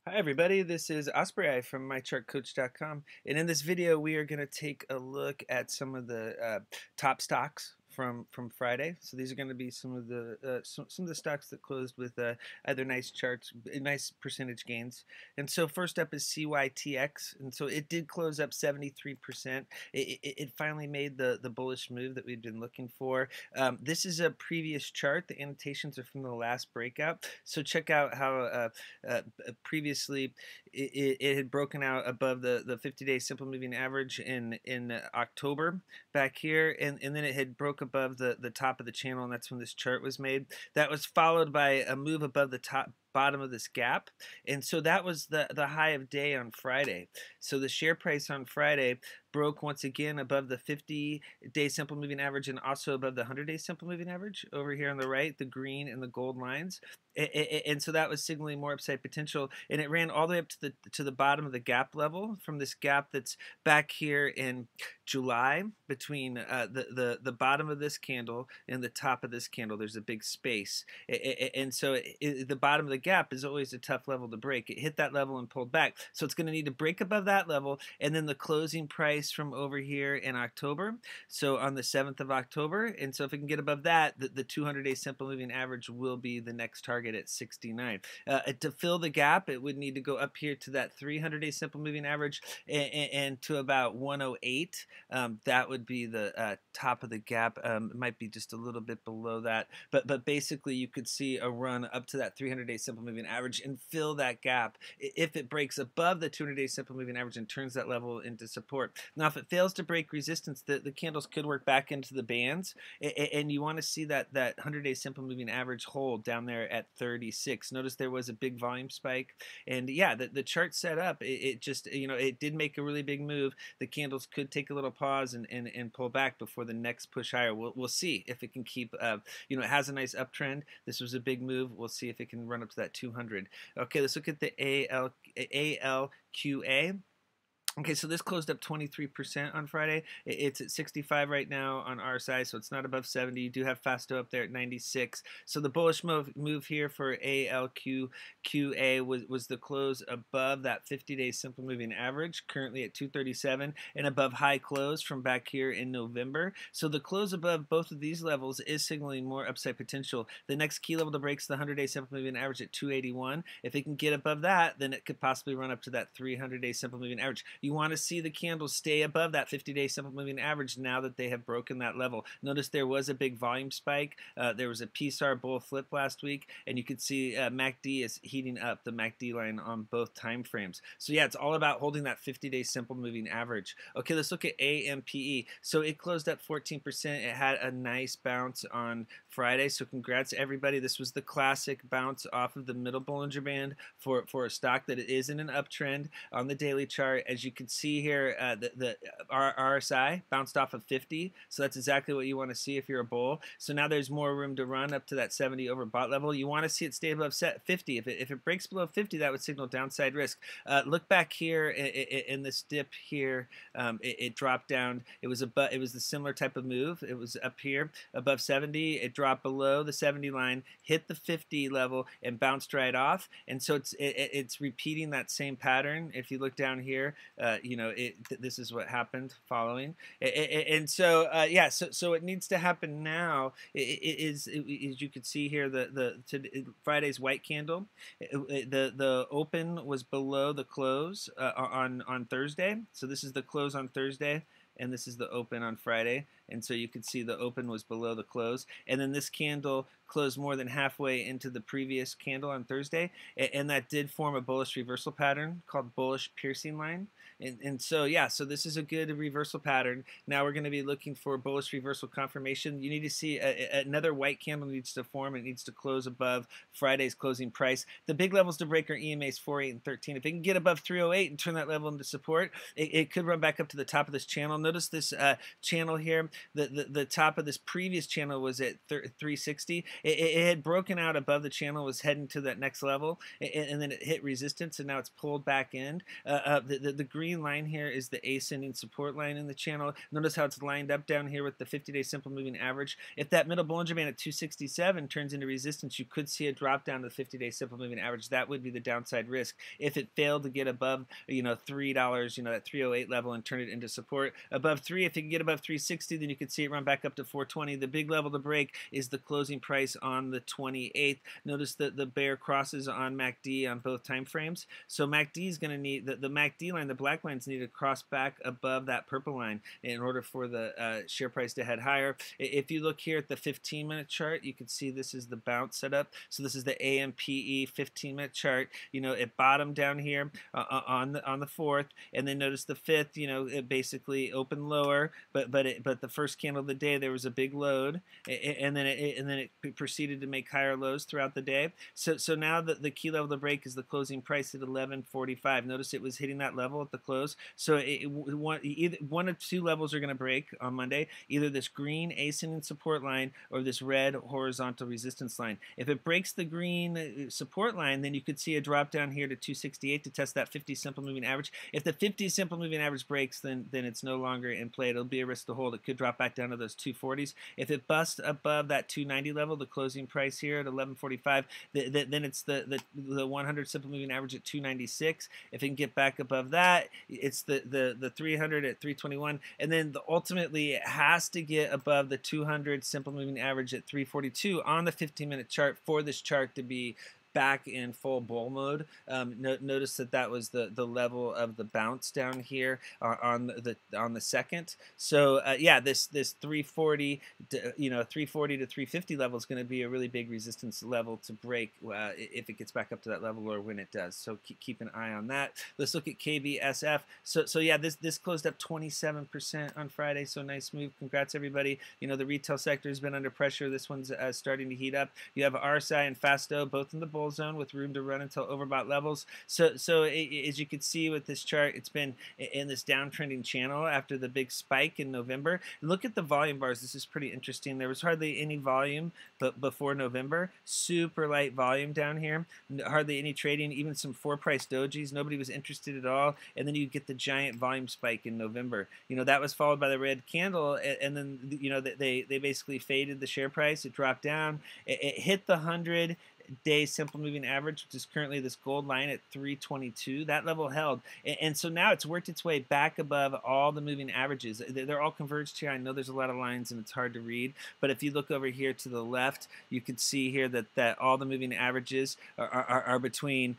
Hi everybody, this is OspreyEye from MyChartCoach.com, and in this video we are going to take a look at some of the top stocks from Friday. So these are going to be some of the stocks that closed with either nice charts, nice percentage gains. And so first up is CYTX, and so it did close up 73%. It finally made the bullish move that we've been looking for. This is a previous chart. The annotations are from the last breakout. So check out how previously it had broken out above the 50-day simple moving average in October back here, and then it had broke above the top of the channel, and that's when this chart was made. That was followed by a move above the bottom of this gap, and so that was the high of day on Friday. So the share price on Friday broke once again above the 50-day simple moving average and also above the 100-day simple moving average over here on the right, the green and the gold lines. And so that was signaling more upside potential, and it ran all the way up to the bottom of the gap level from this gap that's back here in July between the bottom of this candle and the top of this candle. There's a big space, and so the bottom of the gap is always a tough level to break. It hit that level and pulled back, so it's going to need to break above that level, and then the closing price from over here in October, so on the 7th of October. And so if it can get above that, the 200-day simple moving average will be the next target at 69. To fill the gap, it would need to go up here to that 300-day simple moving average and to about 108. That would be the top of the gap. It might be just a little bit below that, but basically you could see a run up to that 300-day simple moving average and fill that gap if it breaks above the 200-day simple moving average and turns that level into support. Now, if it fails to break resistance, the candles could work back into the bands, and you want to see that 100-day simple moving average hold down there at 36. Notice there was a big volume spike, and yeah, the chart set up. It just, it did make a really big move. The candles could take a little pause and pull back before the next push higher. We'll see if it can keep, it has a nice uptrend. This was a big move. We'll see if it can run up to that 200. Okay, let's look at the ALQA. Okay, so this closed up 23% on Friday. It's at 65 right now on RSI, so it's not above 70. You do have Fasto up there at 96. So the bullish move here for ALQA was the close above that 50-day simple moving average, currently at 237, and above high close from back here in November. So the close above both of these levels is signaling more upside potential. The next key level to break is the 100-day simple moving average at 281. If it can get above that, then it could possibly run up to that 300-day simple moving average. You want to see the candles stay above that 50-day simple moving average now that they have broken that level. Notice there was a big volume spike. There was a PSAR bull flip last week, and you could see MACD is heating up, the MACD line on both time frames. So yeah, it's all about holding that 50-day simple moving average. Okay, let's look at AMPE. So it closed up 14%. It had a nice bounce on Friday, so congrats everybody. This was the classic bounce off of the middle Bollinger Band for a stock that is in an uptrend on the daily chart. As you can see here, the RSI bounced off of 50, so that's exactly what you want to see if you're a bull. So now there's more room to run up to that 70 overbought level. You want to see it stay above 50. If it breaks below 50, that would signal downside risk. Look back here in this dip here. It dropped down. It was the similar type of move. It was up here above 70. It dropped below the 70 line, hit the 50 level, and bounced right off. And so it's repeating that same pattern. If you look down here, this is what happened following, and so yeah, so it needs to happen now. As you can see here, Friday's white candle, the open was below the close on Thursday. So this is the close on Thursday, and this is the open on Friday. And so you can see the open was below the close, and then this candle closed more than halfway into the previous candle on Thursday, and that did form a bullish reversal pattern called bullish piercing line. And so yeah, so this is a good reversal pattern. Now we're going to be looking for bullish reversal confirmation. You need to see another white candle needs to form. It needs to close above Friday's closing price. The big levels to break are EMAs 4, 8, and 13. If it can get above 308 and turn that level into support, it could run back up to the top of this channel. Notice this channel here. The top of this previous channel was at 360. It had broken out above the channel, was heading to that next level, and then it hit resistance, and now it's pulled back in. The green line here is the ascending support line in the channel. Notice how it's lined up down here with the 50-day simple moving average. If that middle Bollinger Band at 267 turns into resistance, you could see a drop down to the 50-day simple moving average. That would be the downside risk. If it failed to get above, $3, that 308 level and turn it into support. Above 3, if it can get above 360, then you could see it run back up to 420. The big level to break is the closing price on the 28th. Notice that the bear crosses on MACD on both time frames. So MACD is going to need, the MACD line, the black lines need to cross back above that purple line in order for the share price to head higher. If you look here at the 15-minute chart, you can see this is the bounce setup. So this is the AMPE 15-minute chart. It bottomed down here on the 4th, and then notice the 5th. It basically opened lower, but the first candle of the day there was a big load, and then it proceeded to make higher lows throughout the day. So now the key level to break is the closing price at 1145. Notice it was hitting that level at the close. So either one of two levels are going to break on Monday, either this green ascending support line or this red horizontal resistance line. If it breaks the green support line, then you could see a drop down here to 268 to test that 50 simple moving average. If the 50 simple moving average breaks, then it's no longer in play. It'll be a risk to hold. It could drop back down to those 240s. If it busts above that 290 level, the closing price here at 1145, then it's the 100 simple moving average at 296. If it can get back above that, it's the 300 at 321, and then ultimately it has to get above the 200 simple moving average at 342 on the 15-minute chart for this chart to be back in full bull mode. Notice that was the level of the bounce down here on the 2nd. So yeah, this 340 to 350 level is going to be a really big resistance level to break if it gets back up to that level or when it does. So keep an eye on that. Let's look at KBSF. So yeah, this closed up 27% on Friday. So nice move. Congrats everybody. The retail sector has been under pressure. This one's starting to heat up. You have RSI and Fasto both in the bull zone with room to run until overbought levels. So as you can see with this chart, it's been in this downtrending channel after the big spike in November. Look at the volume bars. This is pretty interesting. There was hardly any volume before November. Super light volume down here. Hardly any trading, even some 4-price dojis. Nobody was interested at all. And then you get the giant volume spike in November. That was followed by the red candle, and then they basically faded the share price. It dropped down. It hit the 100-day simple moving average, which is currently this gold line at 322. That level held, and so now it's worked its way back above all the moving averages. They're all converged here. I know there's a lot of lines and it's hard to read, but if you look over here to the left, you can see here that all the moving averages are between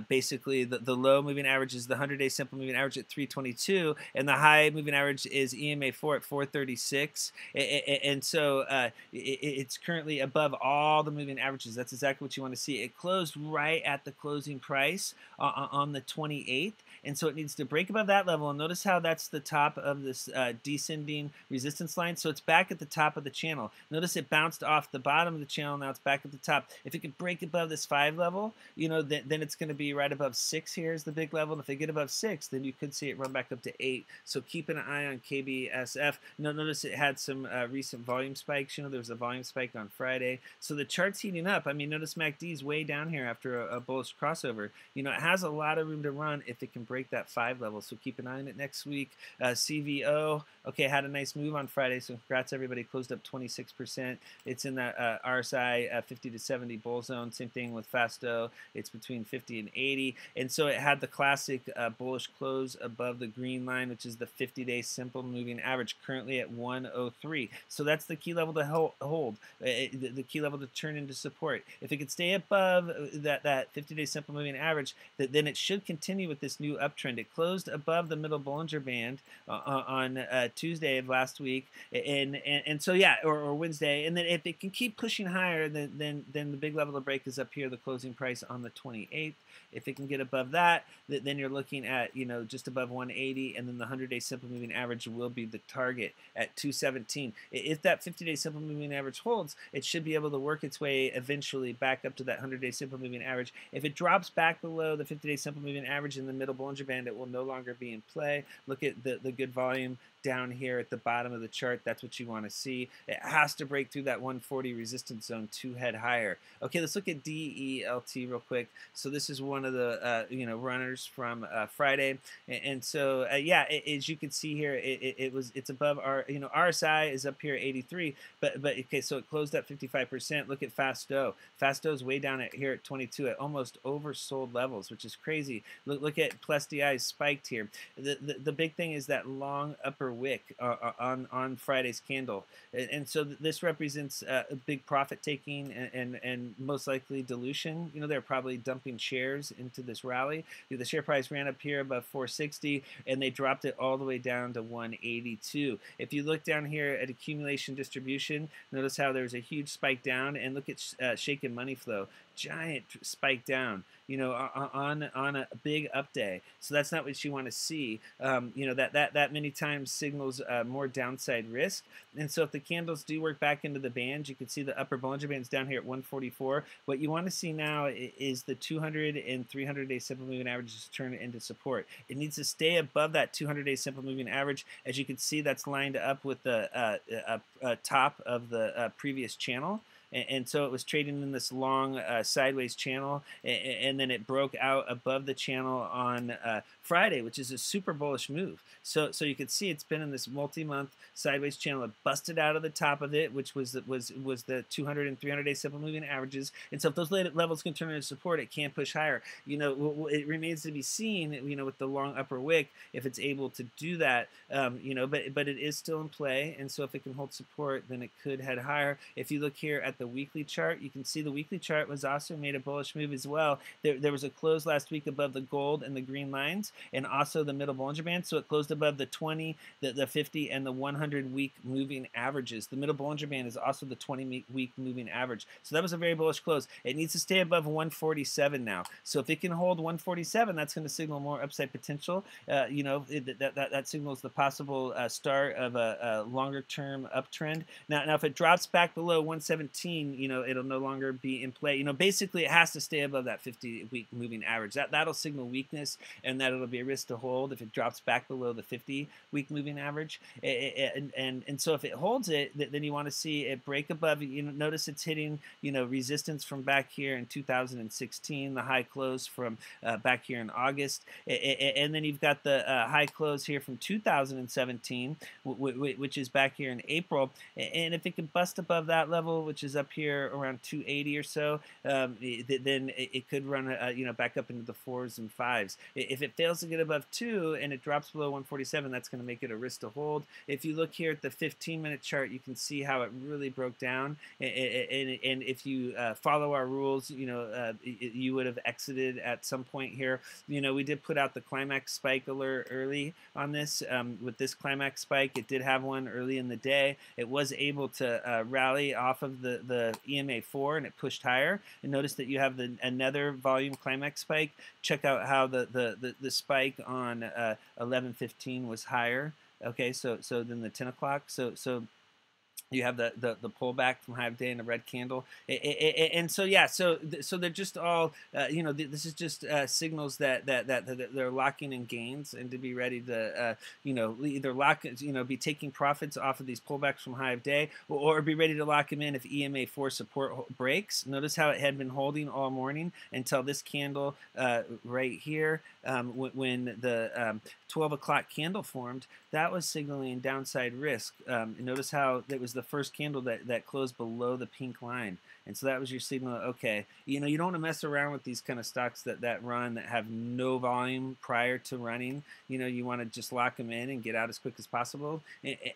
basically the low moving average is the 100-day simple moving average at 322, and the high moving average is EMA 4 at 436, and so it's currently above all the moving averages. That's exactly what you want to see. It closed right at the closing price on the 28th, and so it needs to break above that level. And notice how that's the top of this descending resistance line. So it's back at the top of the channel. Notice it bounced off the bottom of the channel. Now it's back at the top. If it can break above this 5 level, then it's going to be right above 6 here is the big level. And if they get above 6, then you could see it run back up to 8. So keep an eye on KBSF. Notice it had some recent volume spikes. There was a volume spike on Friday. So the chart's heating up. I mean, notice MACD is way down here after a bullish crossover. It has a lot of room to run if it can break that 5 level. So keep an eye on it next week. CVO, okay, had a nice move on Friday. So congrats everybody. Closed up 26%. It's in that RSI 50 to 70 bull zone. Same thing with Fasto. It's between 50 and 80. And so it had the classic bullish close above the green line, which is the 50-day simple moving average, currently at 103. So that's the key level to hold. The key level to turn into support. If it could stay above that 50-day simple moving average, then it should continue with this new uptrend. It closed above the middle Bollinger Band on Tuesday of last week, and so yeah, or Wednesday. And then if it can keep pushing higher, then the big level to break is up here, the closing price on the 28th. If it can get above that, then you're looking at just above 180, and then the 100-day simple moving average will be the target at 217. If that 50-day simple moving average holds, it should be able to work its way eventually back up to that 100-day simple moving average. If it drops back below the 50-day simple moving average in the middle Bollinger Band, it will no longer be in play. Look at the good volume down here at the bottom of the chart. That's what you want to see. It has to break through that 140 resistance zone to head higher. Okay, let's look at DELT real quick. So this is one of the runners from Friday, and so yeah, as you can see here, it's above our RSI is up here at 83, but okay, so it closed up 55%. Look at Fasto. Fasto's way down here at 22 at almost oversold levels, which is crazy. Look at Plus DI spiked here. The big thing is that long upper wick on Friday's candle, and so this represents a big profit taking and most likely dilution. They're probably dumping shares into this rally. The share price ran up here above 460, and they dropped it all the way down to 182. If you look down here at accumulation distribution, notice how there's a huge spike down, and look at shaken money flow. Giant spike down, on a big up day. So that's not what you want to see. That many times signals more downside risk. And so if the candles do work back into the bands, you can see the upper Bollinger Bands down here at 144. What you want to see now is the 200 and 300-day simple moving averages turn into support. It needs to stay above that 200-day simple moving average. As you can see, that's lined up with the top of the previous channel. And so it was trading in this long sideways channel, and then it broke out above the channel on Friday, which is a super bullish move. So you can see it's been in this multi-month sideways channel. It busted out of the top of it, which was the 200 and 300-day simple moving averages. And so if those levels can turn into support, it can push higher. It remains to be seen, with the long upper wick, if it's able to do that. But it is still in play. And so if it can hold support, then it could head higher. If you look here at the weekly chart, you can see the weekly chart was also made a bullish move as well. There was a close last week above the gold and the green lines, and also the middle Bollinger Band. So it closed above the 20, the 50, and the 100-week moving averages. The middle Bollinger Band is also the 20-week moving average. So that was a very bullish close. It needs to stay above 147 now. So if it can hold 147, that's going to signal more upside potential. That signals the possible start of a longer-term uptrend. Now if it drops back below 117, it'll no longer be in play. Basically it has to stay above that 50-week moving average. That'll signal weakness, and that it'll be a risk to hold if it drops back below the 50-week moving average. And so if it holds it, then you want to see it break above. Notice it's hitting resistance from back here in 2016, the high close from back here in August, and then you've got the high close here from 2017, which is back here in April. And if it can bust above that level, which is up here around 280 or so, then it could run back up into the 4s and 5s. If it fails to get above 2 and it drops below 147, that's going to make it a risk to hold. If you look here at the 15-minute chart, you can see how it really broke down. And if you follow our rules, you would have exited at some point here. We did put out the climax spike alert early on this. With this climax spike, it did have one early in the day. It was able to rally off of the EMA 4, and it pushed higher. And notice that you have another volume climax spike. Check out how the spike on 11:15 was higher. Okay, so then the 10 o'clock. So you have the pullback from high of day and the red candle, and so yeah, so they're just all this is just signals that they're locking in gains, and to be ready to either be taking profits off of these pullbacks from high of day, or be ready to lock them in if EMA 4 support breaks. Notice how it had been holding all morning until this candle right here, when the 12 o'clock candle formed. That was signaling downside risk. Notice how it was the first candle that closed below the pink line. And so that was your signal. Okay, you don't want to mess around with these kind of stocks that run, that have no volume prior to running. You want to just lock them in and get out as quick as possible.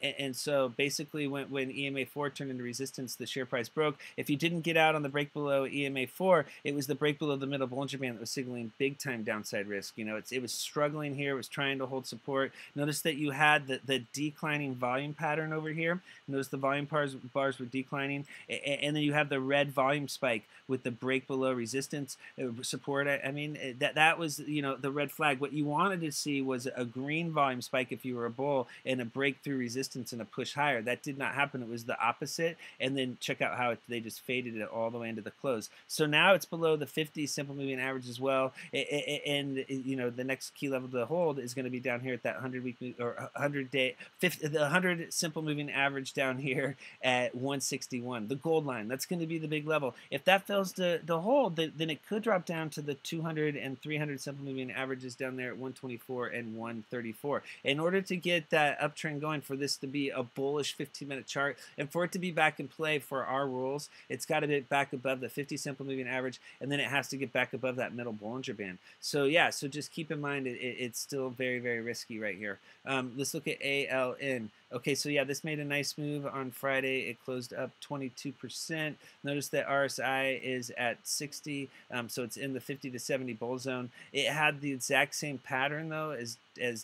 And so basically when EMA 4 turned into resistance, the share price broke. If you didn't get out on the break below EMA 4, it was the break below the middle Bollinger Band that was signaling big time downside risk. It was struggling here. It was trying to hold support. Notice that you had the declining volume pattern over here. Notice the volume bars were declining, and then you have the red red volume spike with the break below resistance support. I mean, that was, you know, the red flag. What you wanted to see was a green volume spike if you were a bull and a breakthrough resistance and a push higher. That did not happen. It was the opposite. And then check out how they just faded it all the way into the close. So now it's below the 50 simple moving average as well. And you know, the next key level to hold is going to be down here at that 100-week or 100-day, the 100 simple moving average down here at 161, the gold line. That's going to be the big level. If that fails to hold, then it could drop down to the 200 and 300 simple moving averages down there at 124 and 134. In order to get that uptrend going, for this to be a bullish 15-minute chart and for it to be back in play for our rules, it's got to be back above the 50 simple moving average, and then it has to get back above that middle Bollinger Band. So yeah, so just keep in mind it's still very, very risky right here. Let's look at ALN. Okay, so yeah, this made a nice move on Friday. It closed up 22%. Notice that RSI is at 60, so it's in the 50 to 70 bull zone. It had the exact same pattern though as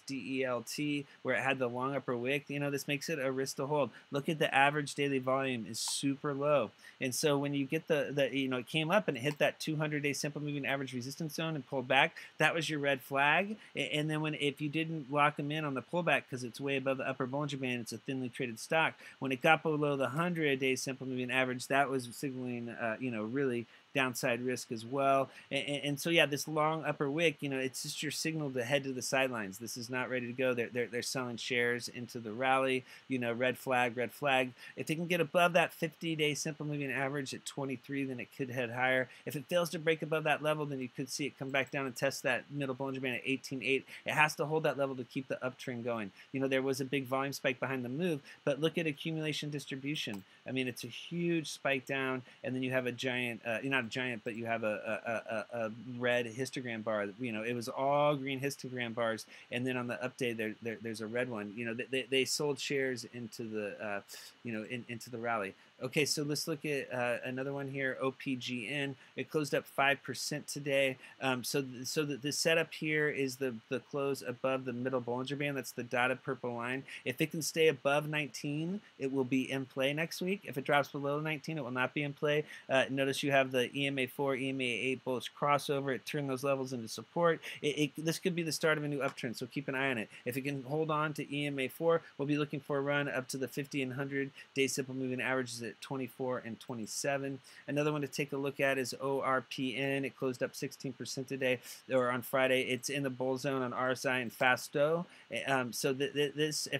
DELT, where it had the long upper wick. You know, this makes it a risk to hold. Look at the average daily volume is super low, and so when you get the you know, it came up and it hit that 200-day simple moving average resistance zone and pulled back. That was your red flag. And then if you didn't lock them in on the pullback because it's way above the upper Bollinger Band, it's a thinly traded stock. When it got below the 100-day simple moving average, that was signaling you know, really downside risk as well. And so yeah, this long upper wick, you know, it's just your signal to head to the sidelines. This is not ready to go. They're selling shares into the rally. You know, red flag, red flag. If they can get above that 50-day simple moving average at 23, then it could head higher. If it fails to break above that level, then you could see it come back down and test that middle Bollinger Band at 18.8. It has to hold that level to keep the uptrend going. You know, there was a big volume spike behind the move, but look at accumulation distribution. I mean, it's a huge spike down, and then you have a giant, not a giant, but you have a red histogram bar. You know, it was all green histogram bars, and then on the update there's a red one. You know, they sold shares into the you know, into the rally. Okay, so let's look at another one here, OPGN. It closed up 5% today. So the setup here is the close above the middle Bollinger Band. That's the dotted purple line. If it can stay above 19, it will be in play next week. If it drops below 19, it will not be in play. Notice you have the EMA4, EMA8 bullish crossover. It turned those levels into support. This could be the start of a new uptrend, so keep an eye on it. If it can hold on to EMA4, we'll be looking for a run up to the 50 and 100-day simple moving averages at 24 and 27. Another one to take a look at is ORPN. It closed up 16% today, or on Friday. It's in the bull zone on RSI and Fasto. So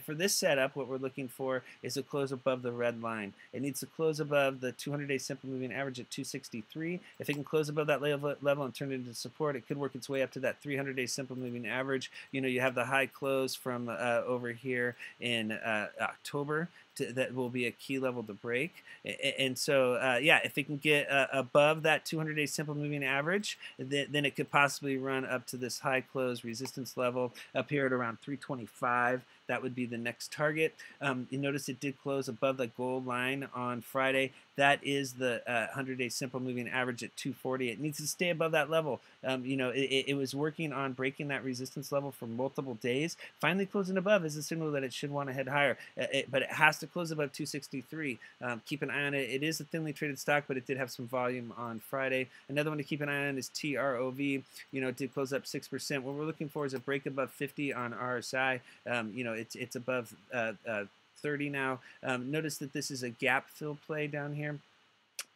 for this setup, what we're looking for is a close above the red line. It needs to close above the 200-day simple moving average at 263. If it can close above that level and turn it into support, it could work its way up to that 300-day simple moving average. You know, you have the high close from over here in October. That will be a key level to break. And so, yeah, if it can get above that 200-day simple moving average, then it could possibly run up to this high close resistance level up here at around 325. That would be the next target. You notice it did close above the gold line on Friday. That is the 100-day simple moving average at 240. It needs to stay above that level. You know, it was working on breaking that resistance level for multiple days. Finally closing above is a signal that it should want to head higher. But it has to close above 263. Keep an eye on it. It is a thinly traded stock, but it did have some volume on Friday. Another one to keep an eye on is TROV. You know, it did close up 6%. What we're looking for is a break above 50 on RSI. You know, it's above 30 now. Notice that this is a gap fill play down here.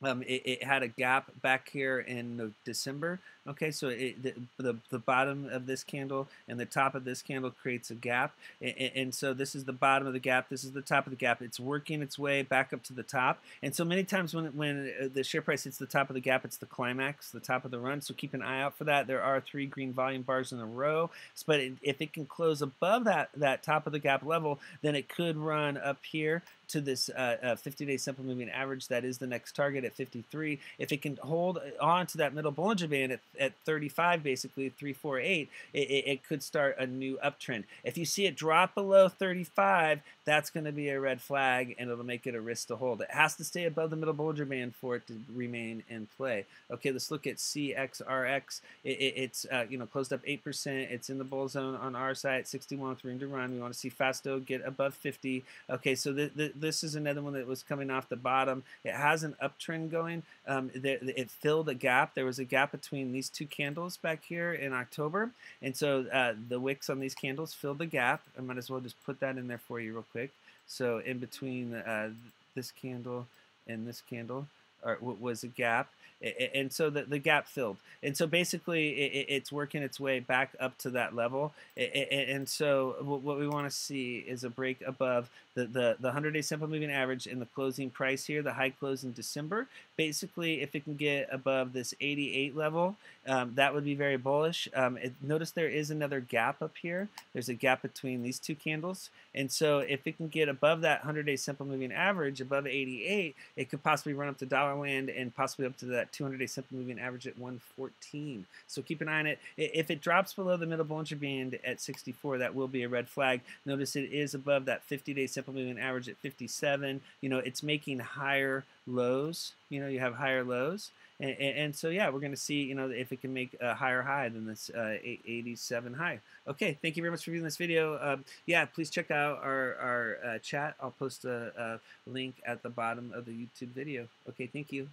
It had a gap back here in December. Okay, so the bottom of this candle and the top of this candle creates a gap, and so this is the bottom of the gap. This is the top of the gap. It's working its way back up to the top, and so many times when the share price hits the top of the gap, it's the climax, the top of the run. So keep an eye out for that. There are 3 green volume bars in a row, but if it can close above that top of the gap level, then it could run up here to this 50-day simple moving average. That is the next target at 53. If it can hold on to that middle Bollinger Band at 35, basically 348, it could start a new uptrend. If you see it drop below 35, that's going to be a red flag, and it'll make it a risk to hold. It has to stay above the middle Bollinger Band for it to remain in play. Okay, let's look at CXRX. It's closed up 8%. It's in the bull zone on our side, 61 with room to run. We want to see Fasto get above 50. Okay, so this is another one that was coming off the bottom. It has an uptrend going. It filled a gap. There was a gap between these two candles back here in October, and so the wicks on these candles filled the gap. I might as well just put that in there for you real quick. So in between this candle and this candle was a gap, and so the gap filled, and so basically it's working its way back up to that level, and so what we want to see is a break above the 100-day simple moving average in the closing price here, the high close in December. Basically, if it can get above this 88 level, that would be very bullish. Notice there is another gap up here. There's a gap between these two candles, and so if it can get above that 100-day simple moving average, above 88, it could possibly run up to dollar land and possibly up to that 200-day simple moving average at 114. So keep an eye on it. If it drops below the middle Bollinger Band at 64, that will be a red flag. Notice it is above that 50-day simple moving average at 57. It's making higher lows. You have higher lows. And so, yeah, we're going to see, if it can make a higher high than this 87 high. Okay, thank you very much for viewing this video. Yeah, please check out our chat. I'll post a link at the bottom of the YouTube video. Okay, thank you.